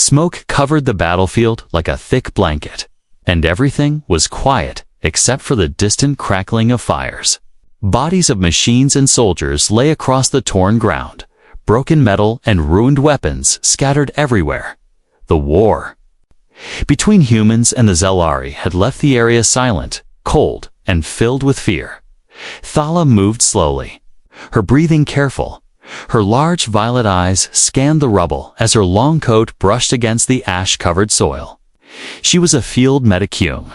Smoke covered the battlefield like a thick blanket, and everything was quiet except for the distant crackling of fires. Bodies of machines and soldiers lay across the torn ground, broken metal and ruined weapons scattered everywhere. The war between humans and the Zelari had left the area silent, cold, and filled with fear. Thala moved slowly, her breathing careful. Her large violet eyes scanned the rubble as her long coat brushed against the ash-covered soil. She was a field medicume,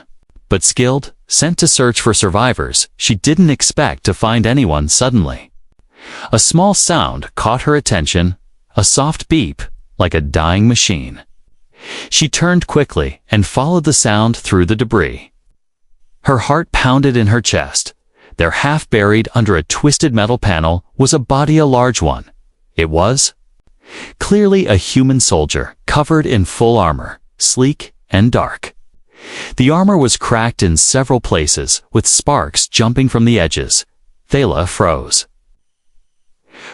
but skilled, sent to search for survivors. She didn't expect to find anyone suddenly. A small sound caught her attention, a soft beep, like a dying machine. She turned quickly and followed the sound through the debris. Her heart pounded in her chest. There, half buried under a twisted metal panel, was a body, a large one. It was clearly a human soldier, covered in full armor, sleek and dark. The armor was cracked in several places, with sparks jumping from the edges. Thala froze.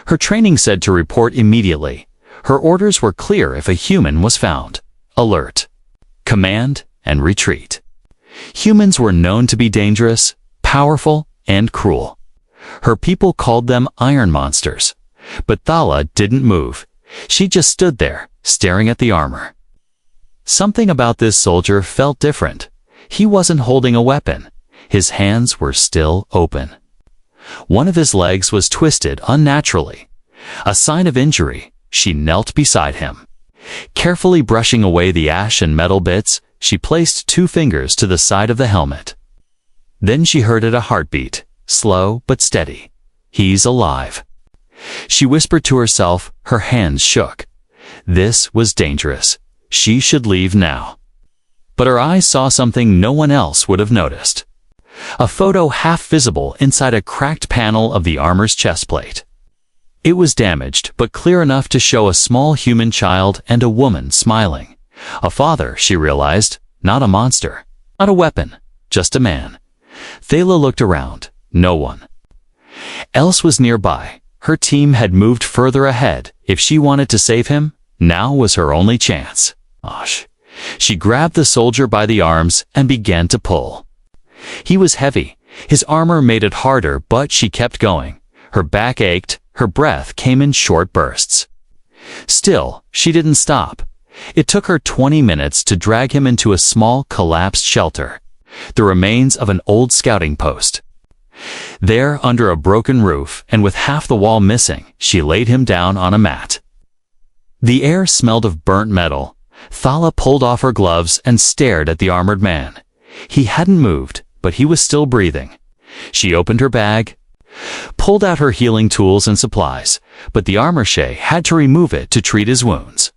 Her training said to report immediately. Her orders were clear if a human was found: alert, command, and retreat. Humans were known to be dangerous, powerful, and cruel. Her people called them iron monsters. But Thala didn't move. She just stood there, staring at the armor. Something about this soldier felt different. He wasn't holding a weapon. His hands were still open. One of his legs was twisted unnaturally. A sign of injury. She knelt beside him. Carefully brushing away the ash and metal bits, she placed 2 fingers to the side of the helmet. Then she heard it, a heartbeat, slow but steady. He's alive. She whispered to herself, her hands shook. This was dangerous. She should leave now. But her eyes saw something no one else would have noticed. A photo half visible inside a cracked panel of the armor's chest plate. It was damaged, but clear enough to show a small human child and a woman smiling. A father, she realized, not a monster, not a weapon, just a man. Thala looked around. No one else was nearby. Her team had moved further ahead. If she wanted to save him, now was her only chance. She grabbed the soldier by the arms and began to pull. He was heavy. His armor made it harder, but she kept going. Her back ached. Her breath came in short bursts. Still, she didn't stop. It took her 20 minutes to drag him into a small, collapsed shelter. The remains of an old scouting post. There, under a broken roof and with half the wall missing, she laid him down on a mat. The air smelled of burnt metal. Thala pulled off her gloves and stared at the armored man. He hadn't moved, but he was still breathing. She opened her bag, pulled out her healing tools and supplies, but the armor-shay had to remove it to treat his wounds.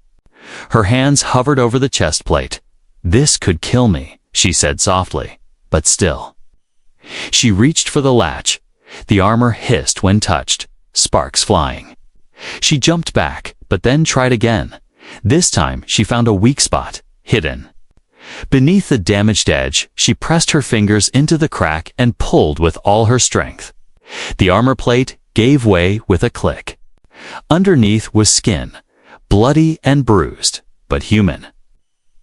Her hands hovered over the chest plate. This could kill me, she said softly, but still. She reached for the latch. The armor hissed when touched, sparks flying. She jumped back, but then tried again. This time she found a weak spot, hidden. Beneath the damaged edge, she pressed her fingers into the crack and pulled with all her strength. The armor plate gave way with a click. Underneath was skin, bloody and bruised, but human.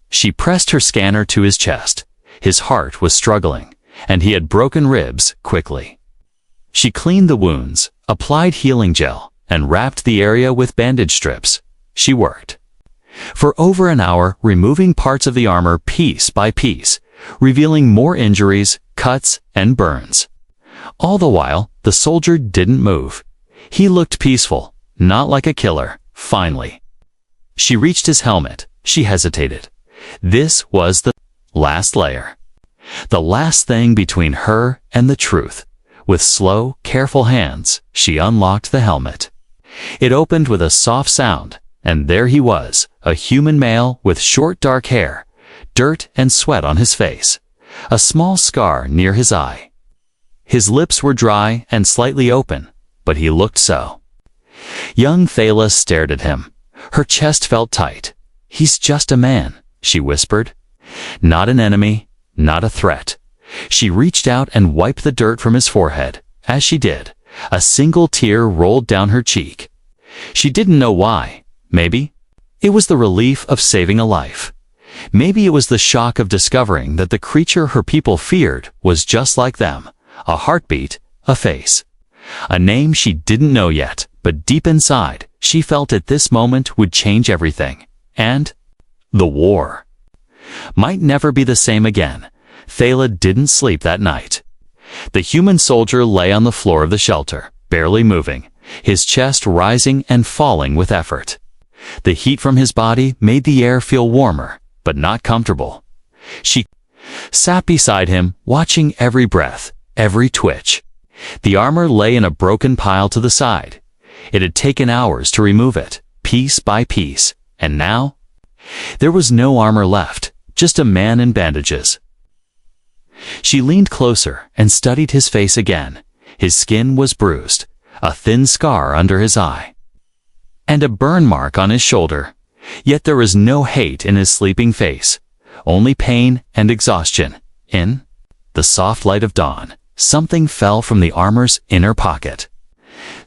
She pressed her scanner to his chest. His heart was struggling, and he had broken ribs quickly. She cleaned the wounds, applied healing gel, and wrapped the area with bandage strips. She worked for over an hour, removing parts of the armor piece by piece, revealing more injuries, cuts, and burns. All the while, the soldier didn't move. He looked peaceful, not like a killer. Finally, she reached his helmet. She hesitated. This was the last layer. The last thing between her and the truth. With slow, careful hands, she unlocked the helmet. It opened with a soft sound, and there he was, a human male with short dark hair, dirt and sweat on his face, a small scar near his eye. His lips were dry and slightly open, but he looked so. Young Thala stared at him. Her chest felt tight. "He's just a man," she whispered. "Not an enemy, not a threat." She reached out and wiped the dirt from his forehead. As she did, a single tear rolled down her cheek. She didn't know why. Maybe It was the relief of saving a life. Maybe it was the shock of discovering that the creature her people feared was just like them, a heartbeat, a face. A name she didn't know yet, but deep inside, she felt at this moment would change everything. And the war might never be the same again. Thala didn't sleep that night. The human soldier lay on the floor of the shelter, barely moving, his chest rising and falling with effort. The heat from his body made the air feel warmer, but not comfortable. She sat beside him, watching every breath, every twitch. The armor lay in a broken pile to the side. It had taken hours to remove it, piece by piece, and now there was no armor left, just a man in bandages. She leaned closer and studied his face again. His skin was bruised, a thin scar under his eye, and a burn mark on his shoulder. Yet there was no hate in his sleeping face, only pain and exhaustion. In the soft light of dawn, something fell from the armor's inner pocket.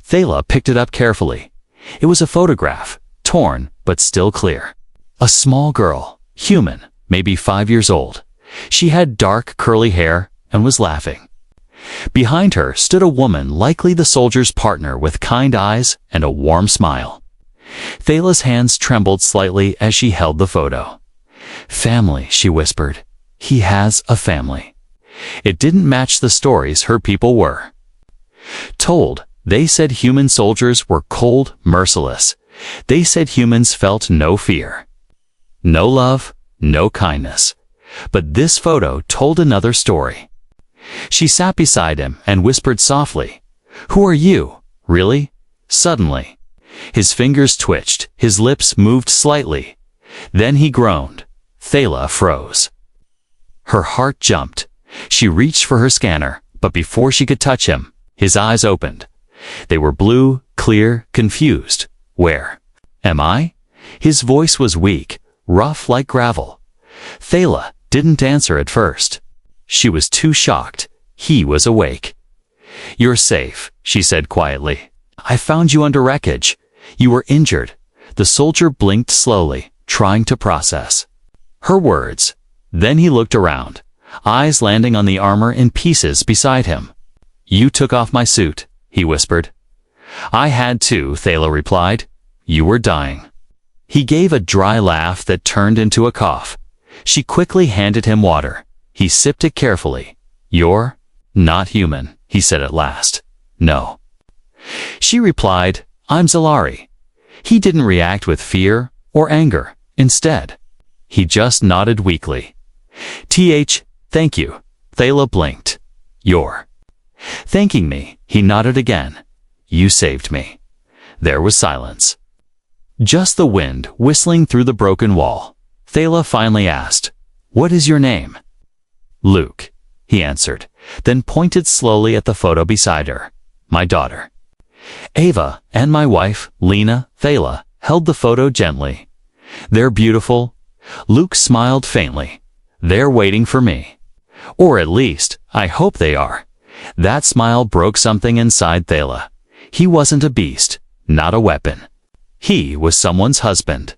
Thala picked it up carefully. It was a photograph, torn but still clear. A small girl, human, maybe 5 years old. She had dark, curly hair and was laughing. Behind her stood a woman likely the soldier's partner with kind eyes and a warm smile. Thala's hands trembled slightly as she held the photo. "Family," she whispered. "He has a family." It didn't match the stories her people were told. They said human soldiers were cold, merciless. They said humans felt no fear, no love, no kindness. But this photo told another story. She sat beside him and whispered softly, "Who are you, really?" Suddenly, his fingers twitched, his lips moved slightly. Then he groaned. Thala froze. Her heart jumped. She reached for her scanner, but before she could touch him, his eyes opened. They were blue, clear, confused. "Where am I?" His voice was weak, rough like gravel. Thala didn't answer at first. She was too shocked. He was awake. "You're safe," she said quietly. "I found you under wreckage. You were injured." The soldier blinked slowly, trying to process her words. Then he looked around, eyes landing on the armor in pieces beside him. "You took off my suit," he whispered. "I had to," Thala replied. "You were dying." He gave a dry laugh that turned into a cough. She quickly handed him water. He sipped it carefully. "You're not human," he said at last. "No." She replied, "I'm Zalari." He didn't react with fear or anger. Instead, he just nodded weakly. Thank you." Thala blinked. "You're thanking me," he nodded again. "You saved me." There was silence. Just the wind whistling through the broken wall. Thala finally asked, "What is your name?" "Luke," he answered, then pointed slowly at the photo beside her. "My daughter, Ava, and my wife, Lena." Thala held the photo gently. "They're beautiful." Luke smiled faintly. "They're waiting for me. Or at least, I hope they are." That smile broke something inside Thala. He wasn't a beast, not a weapon. He was someone's husband.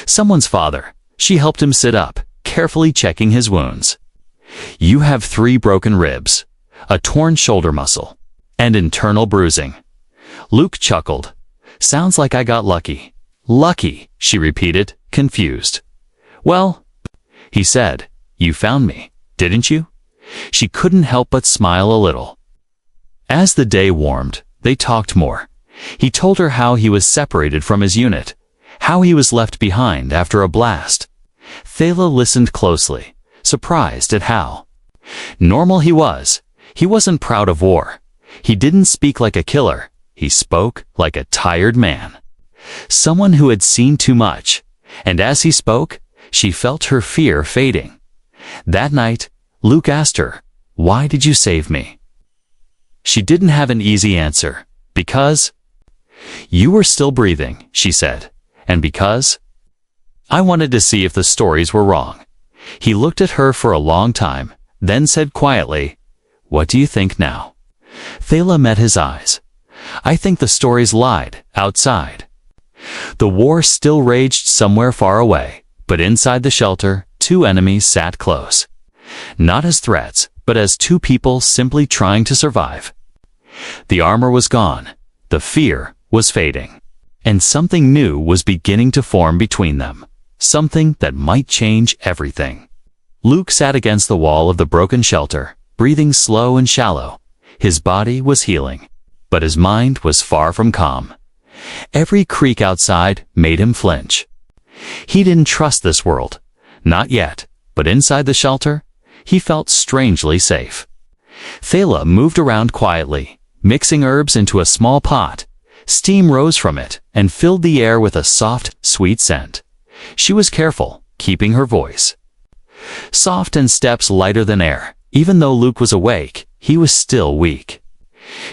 Someone's father. She helped him sit up, carefully checking his wounds. "You have 3 broken ribs, a torn shoulder muscle, and internal bruising." Luke chuckled. "Sounds like I got lucky." "Lucky," she repeated, confused. "Well," he said, "you found me, didn't you?" She couldn't help but smile a little. As the day warmed, they talked more. He told her how he was separated from his unit, how he was left behind after a blast. Thala listened closely, surprised at how normal he was. He wasn't proud of war. He didn't speak like a killer. He spoke like a tired man, someone who had seen too much. And as he spoke, she felt her fear fading. That night, Luke asked her, "Why did you save me?" She didn't have an easy answer. "Because you were still breathing," she said. "And because I wanted to see if the stories were wrong." He looked at her for a long time, then said quietly, "What do you think now?" Thala met his eyes. "I think the stories lied outside." The war still raged somewhere far away, but inside the shelter, two enemies sat close. Not as threats, but as two people simply trying to survive. The armor was gone, the fear was fading, and something new was beginning to form between them, something that might change everything. Luke sat against the wall of the broken shelter, breathing slow and shallow. His body was healing, but his mind was far from calm. Every creak outside made him flinch. He didn't trust this world, not yet, but inside the shelter, he felt strangely safe. Thala moved around quietly, mixing herbs into a small pot. Steam rose from it and filled the air with a soft, sweet scent. She was careful, keeping her voice soft and steps lighter than air. Even though Luke was awake, he was still weak.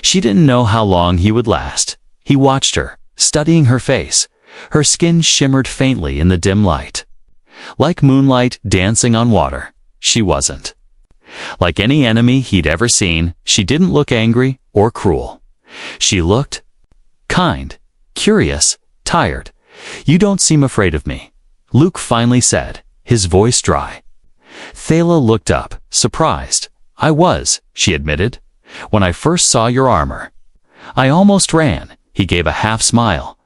She didn't know how long he would last. He watched her, studying her face. Her skin shimmered faintly in the dim light. Like moonlight dancing on water, she wasn't. Like any enemy he'd ever seen, she didn't look angry or cruel. She looked kind, curious, tired. "You don't seem afraid of me," Luke finally said, his voice dry. Thala looked up, surprised. "I was," she admitted, "when I first saw your armor. I almost ran." He gave a half smile.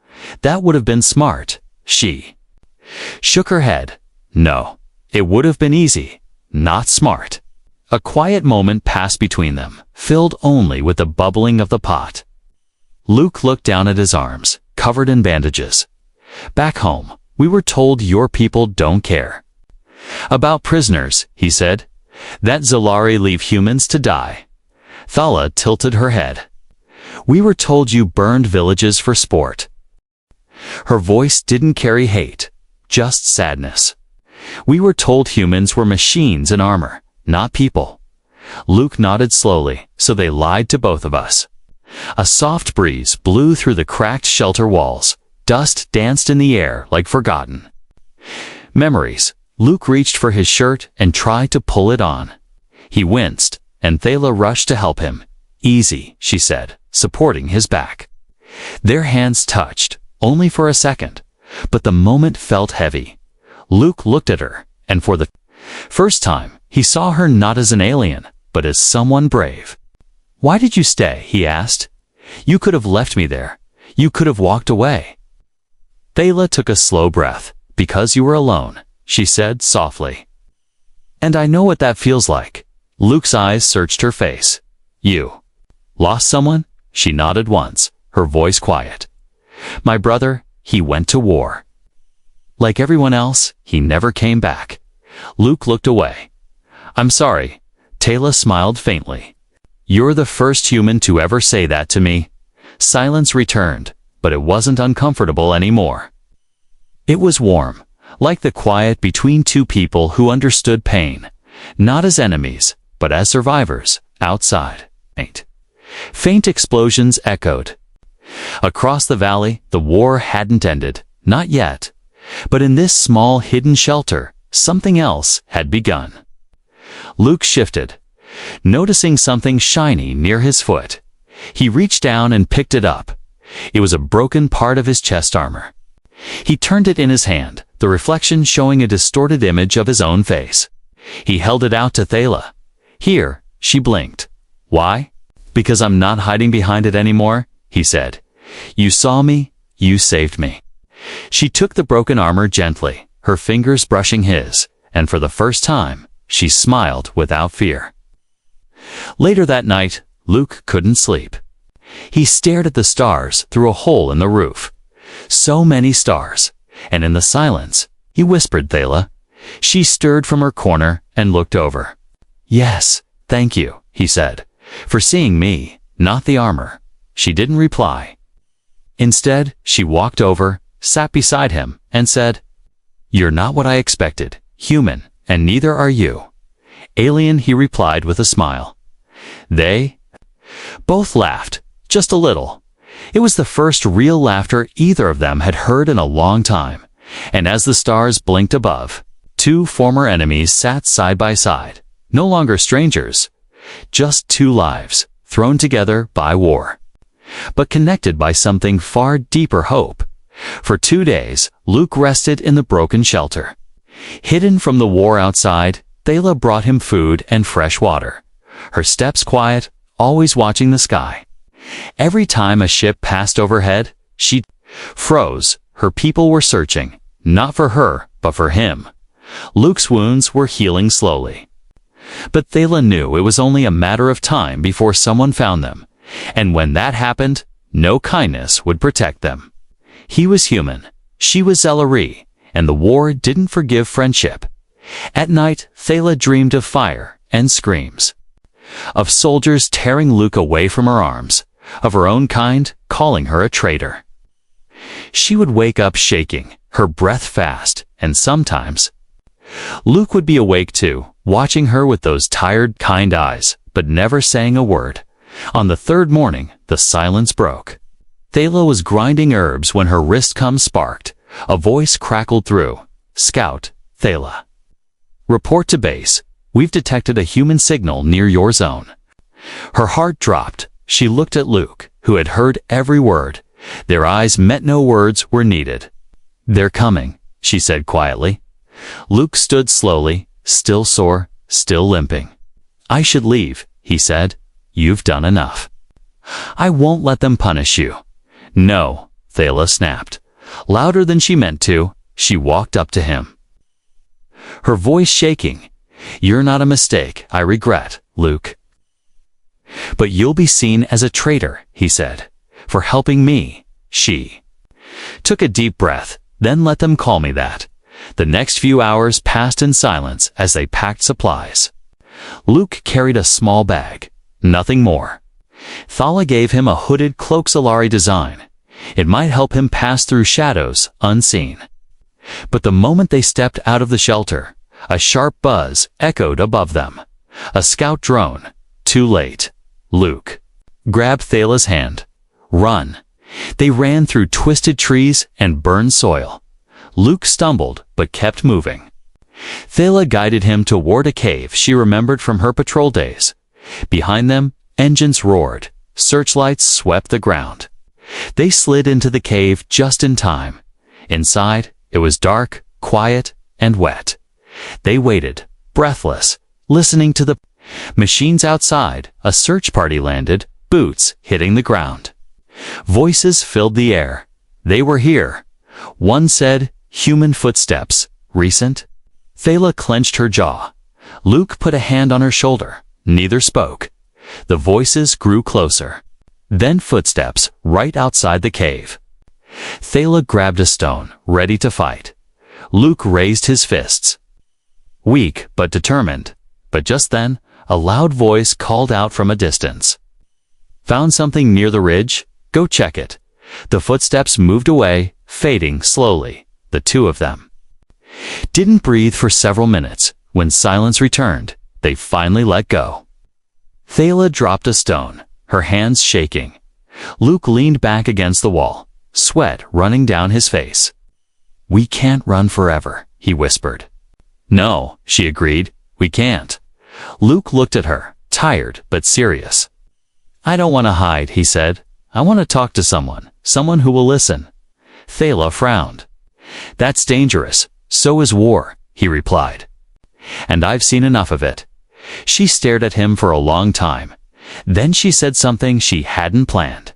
"That would have been smart." She shook her head. "No, it would have been easy, not smart." A quiet moment passed between them, filled only with the bubbling of the pot. Luke looked down at his arms, covered in bandages. "Back home, we were told your people don't care about prisoners," he said. "That Zalari leave humans to die." Thala tilted her head. "We were told you burned villages for sport." Her voice didn't carry hate, just sadness. "We were told humans were machines in armor, not people." Luke nodded slowly. "So they lied to both of us." A soft breeze blew through the cracked shelter walls. Dust danced in the air like forgotten memories. Luke reached for his shirt and tried to pull it on. He winced, and Thala rushed to help him. "Easy," she said, supporting his back. Their hands touched, only for a second, but the moment felt heavy. Luke looked at her, and for the first time, he saw her not as an alien, but as someone brave. "Why did you stay?" he asked. "You could have left me there. You could have walked away." Thala took a slow breath. "Because you were alone," she said softly. "And I know what that feels like." Luke's eyes searched her face. "You lost someone?" She nodded once, her voice quiet. "My brother, he went to war. Like everyone else, he never came back." Luke looked away. "I'm sorry." Thala smiled faintly. "You're the first human to ever say that to me." Silence returned, but it wasn't uncomfortable anymore. It was warm, like the quiet between two people who understood pain, not as enemies, but as survivors, outside. Faint explosions echoed. Across the valley, the war hadn't ended, not yet. But in this small hidden shelter, something else had begun. Luke shifted, noticing something shiny near his foot. He reached down and picked it up. It was a broken part of his chest armor. He turned it in his hand, the reflection showing a distorted image of his own face. He held it out to Thala. "Here," she blinked. "Why?" "Because I'm not hiding behind it anymore," he said. "You saw me, you saved me." She took the broken armor gently, her fingers brushing his, and for the first time, she smiled without fear. Later that night, Luke couldn't sleep. He stared at the stars through a hole in the roof. So many stars, and in the silence, he whispered Thala. She stirred from her corner and looked over. "Yes, thank you," he said, "for seeing me, not the armor." She didn't reply. Instead, she walked over, sat beside him, and said, "You're not what I expected, human, and neither are you." "Alien," he replied with a smile. They both laughed, just a little. It was the first real laughter either of them had heard in a long time, and as the stars blinked above, two former enemies sat side by side, no longer strangers, just two lives, thrown together by war, but connected by something far deeper: hope. For 2 days, Luke rested in the broken shelter. Hidden from the war outside, Thela brought him food and fresh water. Her steps quiet, always watching the sky. Every time a ship passed overhead, she froze. Her people were searching, not for her, but for him. Luke's wounds were healing slowly. But Thela knew it was only a matter of time before someone found them, and when that happened, no kindness would protect them. He was human, she was Zellerie, and the war didn't forgive friendship. At night, Thela dreamed of fire and screams. Of soldiers tearing Luke away from her arms, of her own kind calling her a traitor. She would wake up shaking, her breath fast, and sometimes Luke would be awake too, watching her with those tired, kind eyes, but never saying a word. On the third morning, the silence broke. Thela was grinding herbs when her wristcom sparked. A voice crackled through. "Scout, Thela. Report to base. We've detected a human signal near your zone." Her heart dropped. She looked at Luke, who had heard every word. Their eyes met. No words were needed. "They're coming," she said quietly. Luke stood slowly, still sore, still limping. "I should leave," he said. "You've done enough." "I won't let them punish you." "No," Thela snapped. Louder than she meant to, she walked up to him. Her voice shaking. "You're not a mistake, I regret, Luke. But you'll be seen as a traitor," he said, "for helping me." She took a deep breath, then let them call me that. The next few hours passed in silence as they packed supplies. Luke carried a small bag, nothing more. Thala gave him a hooded cloak Zellerie design. It might help him pass through shadows unseen. But the moment they stepped out of the shelter, a sharp buzz echoed above them. A scout drone. Too late. Luke grabbed Thela's hand. "Run." They ran through twisted trees and burned soil. Luke stumbled but kept moving. Thela guided him toward a cave she remembered from her patrol days. Behind them, engines roared. Searchlights swept the ground. They slid into the cave just in time. Inside, it was dark, quiet, and wet. They waited, breathless, listening to the machines outside. A search party landed, boots hitting the ground. Voices filled the air. They were here. One said, "Human footsteps. Recent?" Thela clenched her jaw. Luke put a hand on her shoulder. Neither spoke. The voices grew closer. Then footsteps right outside the cave. Thela grabbed a stone, ready to fight. Luke raised his fists. Weak but determined. But just then, a loud voice called out from a distance. "Found something near the ridge? Go check it." The footsteps moved away, fading slowly. The two of them didn't breathe for several minutes. When silence returned, they finally let go. Thela dropped a stone, her hands shaking. Luke leaned back against the wall, sweat running down his face. "We can't run forever," he whispered. "No," she agreed, "we can't." Luke looked at her, tired but serious. "I don't want to hide," he said. "I want to talk to someone who will listen." Thela frowned. "That's dangerous. So is war," he replied. "And I've seen enough of it." She stared at him for a long time. Then she said something she hadn't planned.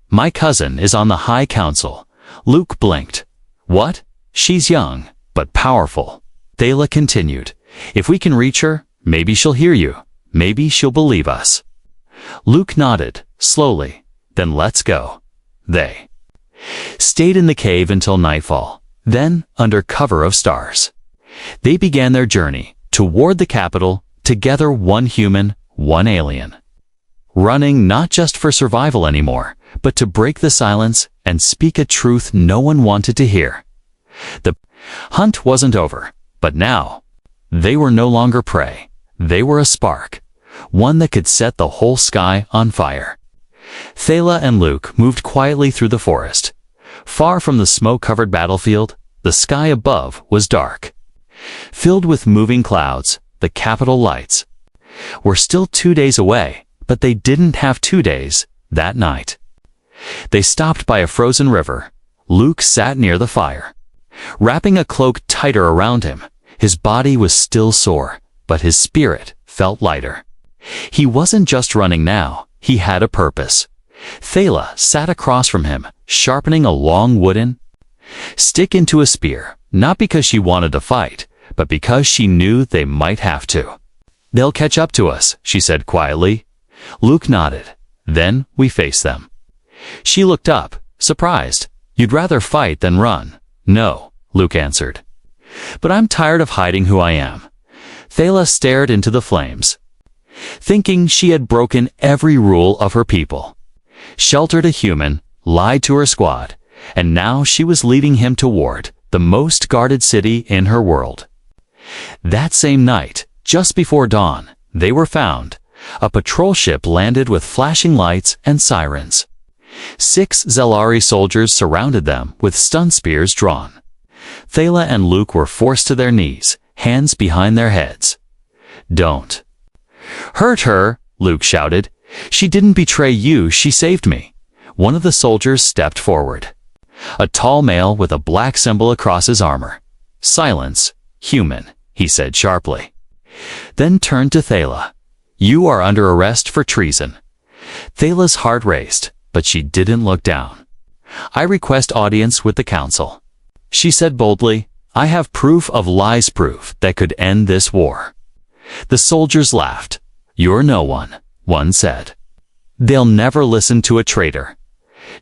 "My cousin is on the High Council." Luke blinked. "What?" "She's young, but powerful." Thela continued. "If we can reach her, maybe she'll hear you. Maybe she'll believe us." Luke nodded, slowly. "Then let's go." They stayed in the cave until nightfall. Then, under cover of stars, they began their journey toward the capital, together, one human, one alien. Running not just for survival anymore, but to break the silence and speak a truth no one wanted to hear. The hunt wasn't over, but now, they were no longer prey. They were a spark, one that could set the whole sky on fire. Thela and Luke moved quietly through the forest. Far from the smoke-covered battlefield, the sky above was dark. Filled with moving clouds, the capital lights were still 2 days away, but they didn't have 2 days that night. They stopped by a frozen river. Luke sat near the fire. Wrapping a cloak tighter around him, his body was still sore, but his spirit felt lighter. He wasn't just running now, he had a purpose. Thala sat across from him, sharpening a long wooden stick into a spear, not because she wanted to fight, but because she knew they might have to. "They'll catch up to us," she said quietly. Luke nodded. "Then we face them." She looked up, surprised. "You'd rather fight than run." "No," Luke answered. "But I'm tired of hiding who I am." Thala stared into the flames, thinking she had broken every rule of her people. Sheltered a human, lied to her squad, and now she was leading him toward the most guarded city in her world. That same night, just before dawn, they were found. A patrol ship landed with flashing lights and sirens. 6 Zelari soldiers surrounded them with stun spears drawn. Thala and Luke were forced to their knees, hands behind their heads. "Don't hurt her," Luke shouted. "She didn't betray you, she saved me." One of the soldiers stepped forward. A tall male with a black symbol across his armor. "Silence, human," he said sharply. Then turned to Thala. "You are under arrest for treason." Thala's heart raced, but she didn't look down. "I request audience with the council," she said boldly. "I have proof of lies, proof that could end this war." The soldiers laughed. "You're no one said. "They'll never listen to a traitor."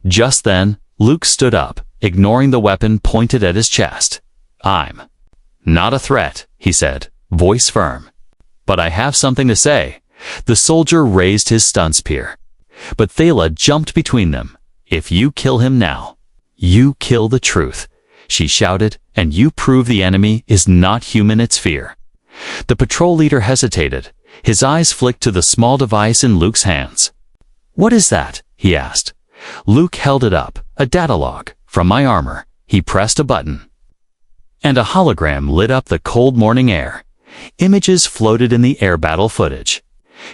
Just then, Luke stood up, ignoring the weapon pointed at his chest. "I'm not a threat," he said, voice firm. "But I have something to say." The soldier raised his stun spear, but Thala jumped between them. "If you kill him now, you kill the truth," she shouted, "and you prove the enemy is not human, it's fear." The patrol leader hesitated. His eyes flicked to the small device in Luke's hands. "What is that?" he asked. Luke held it up. "A data log from my armor." He pressed a button, and a hologram lit up the cold morning air. Images floated in the air battle footage.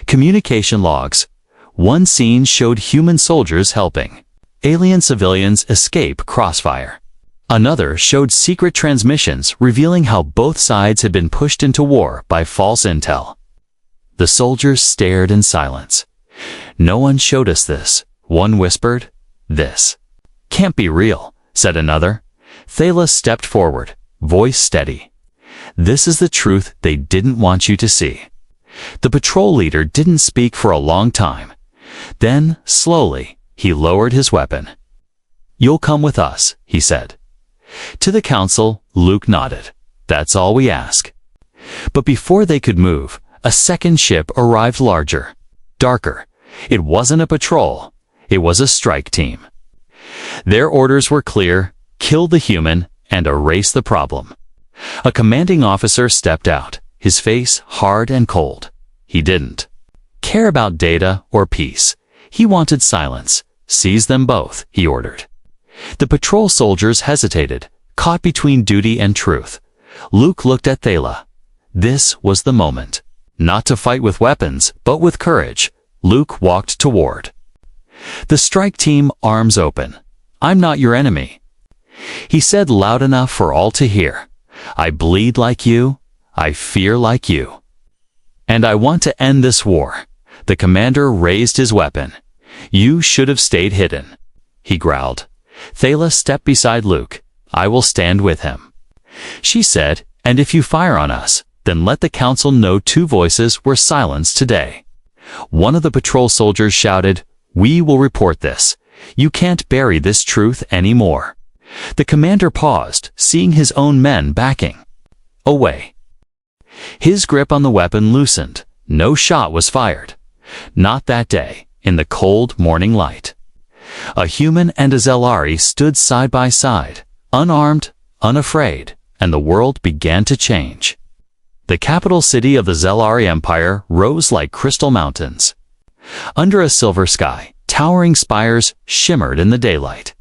Communication logs. One scene showed human soldiers helping alien civilians escape crossfire. Another showed secret transmissions revealing how both sides had been pushed into war by false intel. The soldiers stared in silence. "No one showed us this," one whispered. "This can't be real," said another. Thala stepped forward, voice steady. "This is the truth they didn't want you to see." The patrol leader didn't speak for a long time. Then, slowly, he lowered his weapon. "You'll come with us," he said. To the council, Luke nodded. "That's all we ask." But before they could move, a second ship arrived, larger, darker. It wasn't a patrol. It was a strike team. Their orders were clear: kill the human and erase the problem. A commanding officer stepped out, his face hard and cold. He didn't care about data or peace. He wanted silence. "Seize them both," he ordered. The patrol soldiers hesitated, caught between duty and truth. Luke looked at Thala. This was the moment. Not to fight with weapons, but with courage. Luke walked toward the strike team, arms open. "I'm not your enemy," he said loud enough for all to hear. "I bleed like you. I fear like you. And I want to end this war." The commander raised his weapon. "You should have stayed hidden," he growled. Thala stepped beside Luke. "I will stand with him," she said, "and if you fire on us, then let the council know 2 voices were silenced today." One of the patrol soldiers shouted, "We will report this. You can't bury this truth anymore." The commander paused, seeing his own men backing away. His grip on the weapon loosened. No shot was fired. Not that day, in the cold morning light. A human and a Zelari stood side by side, unarmed, unafraid, and the world began to change. The capital city of the Zelari Empire rose like crystal mountains. Under a silver sky, towering spires shimmered in the daylight,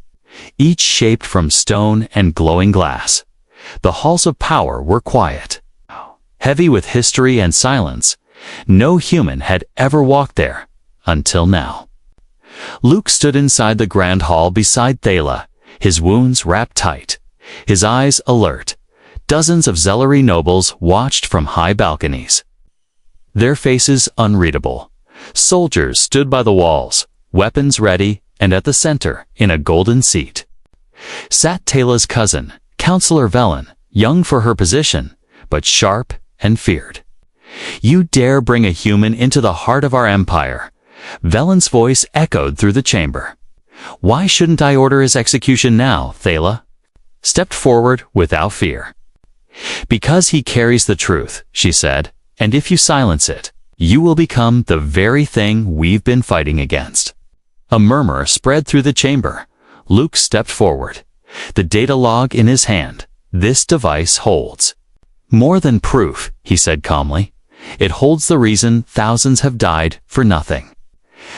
each shaped from stone and glowing glass. The halls of power were quiet, heavy with history and silence. No human had ever walked there, until now. Luke stood inside the grand hall beside Thala, his wounds wrapped tight, his eyes alert. Dozens of Zelari nobles watched from high balconies, their faces unreadable. Soldiers stood by the walls, weapons ready, and at the center, in a golden seat, sat Tayla's cousin, Counselor Velen, young for her position, but sharp and feared. "You dare bring a human into the heart of our empire?" Velen's voice echoed through the chamber. "Why shouldn't I order his execution now?" Tayla stepped forward without fear. "Because he carries the truth," she said, "and if you silence it, you will become the very thing we've been fighting against." A murmur spread through the chamber. Luke stepped forward, the data log in his hand. "This device holds more than proof," he said calmly. "It holds the reason thousands have died for nothing."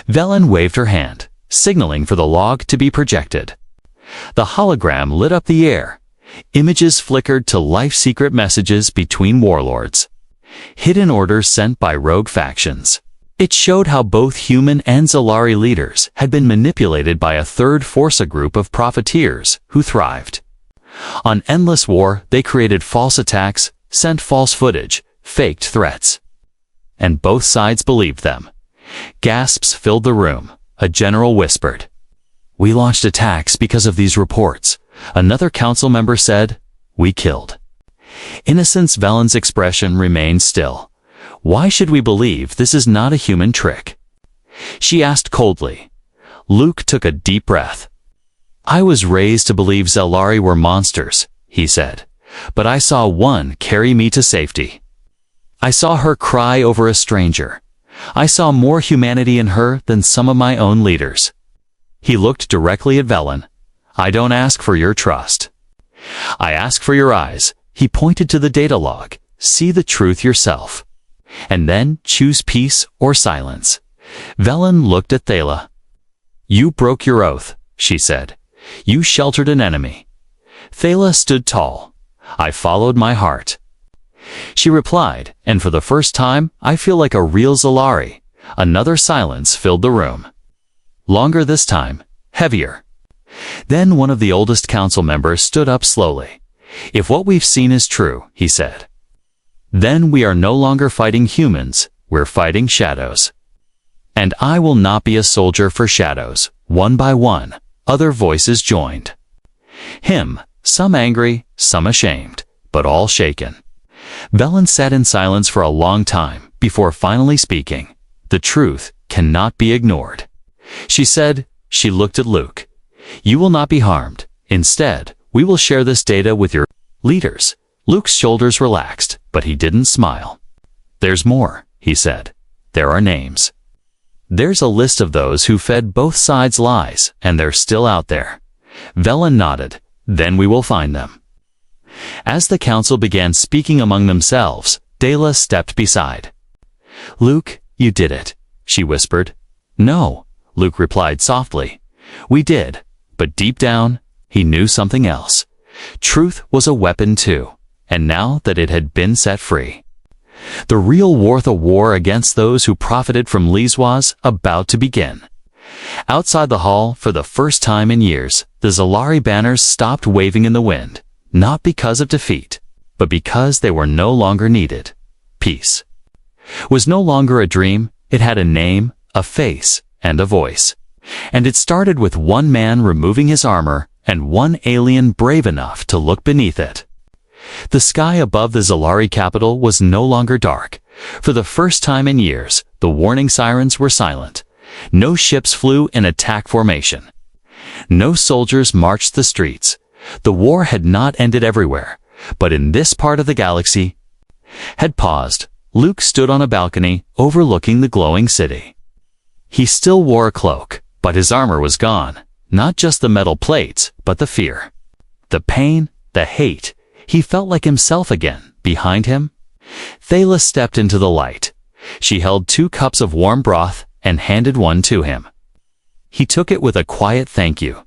Velen waved her hand, signaling for the log to be projected. The hologram lit up the air. Images flickered to life secret messages between warlords, hidden orders sent by rogue factions. It showed how both human and Zelari leaders had been manipulated by a third force, a group of profiteers who thrived on endless war. They created false attacks, sent false footage, faked threats, and both sides believed them. Gasps filled the room. A general whispered, "We launched attacks because of these reports." Another council member said, "We killed innocents." Velen's expression remained still. "Why should we believe this is not a human trick?" she asked coldly. Luke took a deep breath. "I was raised to believe Zelari were monsters," he said, "but I saw one carry me to safety. I saw her cry over a stranger. I saw more humanity in her than some of my own leaders." He looked directly at Velen. "I don't ask for your trust. I ask for your eyes." He pointed to the data log. "See the truth yourself, and then choose peace or silence." Velen looked at Tayla. "You broke your oath," she said. "You sheltered an enemy." Tayla stood tall. "I followed my heart," she replied, "and for the first time, I feel like a real Zelari." Another silence filled the room. Longer this time, heavier. Then one of the oldest council members stood up slowly. "If what we've seen is true," he said, "then we are no longer fighting humans, we're fighting shadows. And I will not be a soldier for shadows." One by one, other voices joined him, some angry, some ashamed, but all shaken. Velen sat in silence for a long time before finally speaking. "The truth cannot be ignored," she said. She looked at Luke. "You will not be harmed. Instead, we will share this data with your leaders." Luke's shoulders relaxed, but he didn't smile. "There's more," he said. "There are names. There's a list of those who fed both sides lies, and they're still out there." Velen nodded. "Then we will find them." As the council began speaking among themselves, Tayla stepped beside. "Luke, you did it," she whispered. "No," Luke replied softly. "We did, but deep down, he knew something else. Truth was a weapon too, and now that it had been set free, the real war against those who profited from Lise was about to begin." Outside the hall, for the first time in years, the Zelari banners stopped waving in the wind, not because of defeat, but because they were no longer needed. Peace was no longer a dream. It had a name, a face, and a voice. And it started with one man removing his armor and one alien brave enough to look beneath it. The sky above the Zelari capital was no longer dark. For the first time in years, the warning sirens were silent. No ships flew in attack formation. No soldiers marched the streets. The war had not ended everywhere, but in this part of the galaxy had paused. Luke stood on a balcony overlooking the glowing city. He still wore a cloak, but his armor was gone. Not just the metal plates, but the fear, the pain, the hate. He felt like himself again. Behind him, Tayla stepped into the light. She held 2 cups of warm broth and handed one to him. He took it with a quiet thank you,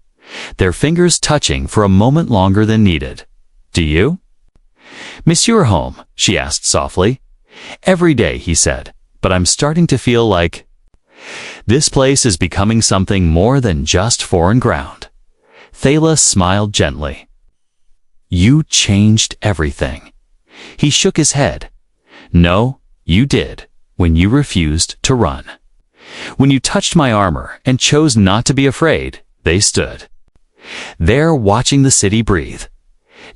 their fingers touching for a moment longer than needed. "Do you miss your home?" she asked softly. "Every day," he said, "but I'm starting to feel like this place is becoming something more than just foreign ground." Thala smiled gently. You changed everything. He shook his head. No, you did, when you refused to run. When you touched my armor and chose not to be afraid, they stood there watching the city breathe.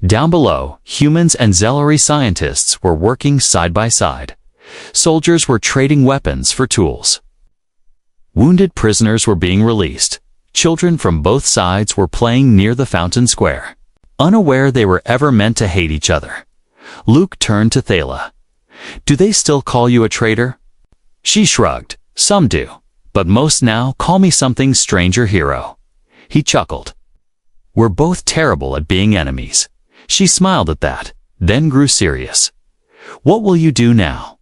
Down below, humans and Zellery scientists were working side by side. Soldiers were trading weapons for tools. Wounded prisoners were being released. Children from both sides were playing near the fountain square, unaware they were ever meant to hate each other. Luke turned to Thala. Do they still call you a traitor? She shrugged. Some do, but most now call me something stranger, hero. He chuckled. We're both terrible at being enemies. She smiled at that, then grew serious. What will you do now?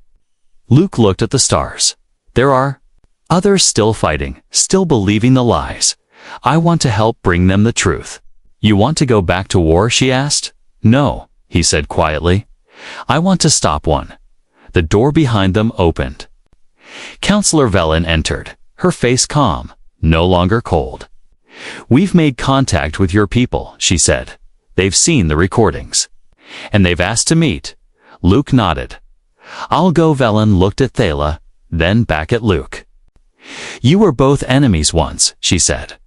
Luke looked at the stars. There are others still fighting, still believing the lies. I want to help bring them the truth. You want to go back to war? She asked. No, he said quietly. I want to stop one. The door behind them opened. Counselor Velen entered, her face calm, no longer cold. We've made contact with your people, she said. They've seen the recordings. And they've asked to meet. Luke nodded. I'll go. Velen looked at Thala, then back at Luke. You were both enemies once, she said.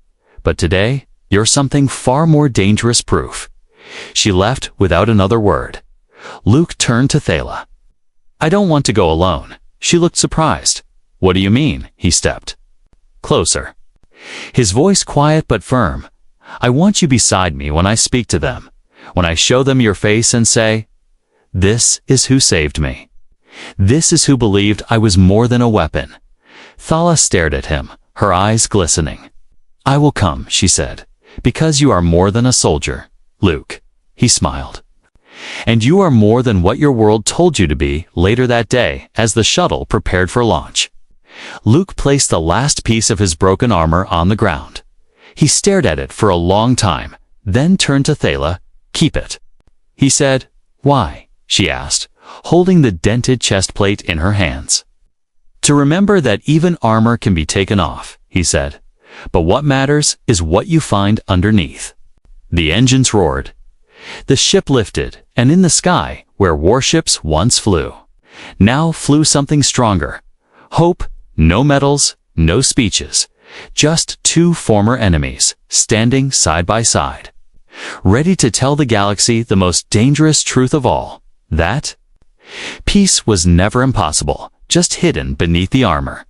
But today, you're something far more dangerous. Proof. She left without another word. Luke turned to Thala. I don't want to go alone. She looked surprised. What do you mean? He stepped closer. His voice quiet but firm. I want you beside me when I speak to them, when I show them your face and say, this is who saved me. This is who believed I was more than a weapon. Thala stared at him, her eyes glistening. I will come, she said, because you are more than a soldier, Luke. He smiled. And you are more than what your world told you to be. Later that day, as the shuttle prepared for launch, Luke placed the last piece of his broken armor on the ground. He stared at it for a long time, then turned to Thala. Keep it. He said. Why? She asked, holding the dented chest plate in her hands. To remember that even armor can be taken off, he said. But what matters is what you find underneath. The engines roared. The ship lifted, and in the sky, where warships once flew, now flew something stronger. Hope, no medals, no speeches, just two former enemies, standing side by side, ready to tell the galaxy the most dangerous truth of all, that peace was never impossible, just hidden beneath the armor.